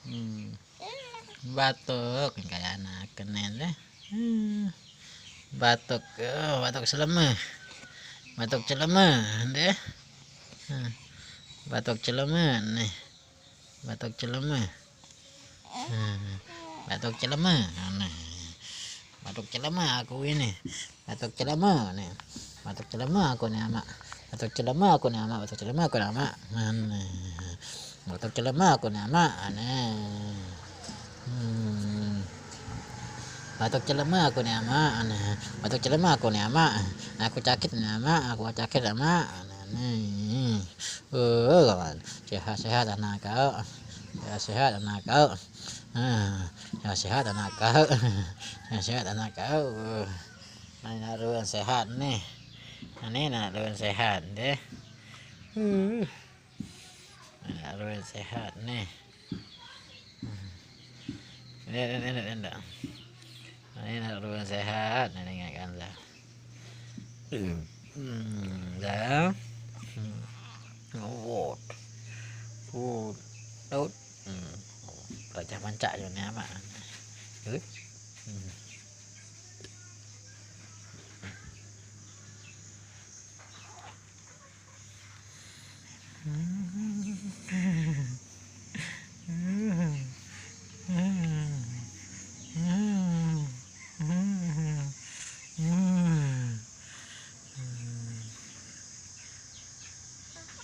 Hmm. Batuk kayak anak kenen deh. Batuk, batuk selama, batuk celama deh. Batuk celama nih, batuk celama, batuk celama, nah, batuk celama aku ini, batuk celama nih, batuk celama aku nih ama, batuk celama aku nih ama, batuk celama aku nih ama, batuk celama aku nih ama, aneh. Batuk celema aku nih ama, batuk celema aku nih ama, aku sakit nih ama, aku sakit ama, nih, kawan, sehat anak kau, sehat anak kau, sehat anak kau, sehat anak kau, ini naruhan sehat nih, ini naruhan sehat deh, naruhan sehat nih, ini naruhan sehat, ini kan lah. Dah. Ngawot. Food. Out. Raja manca yo ni ama.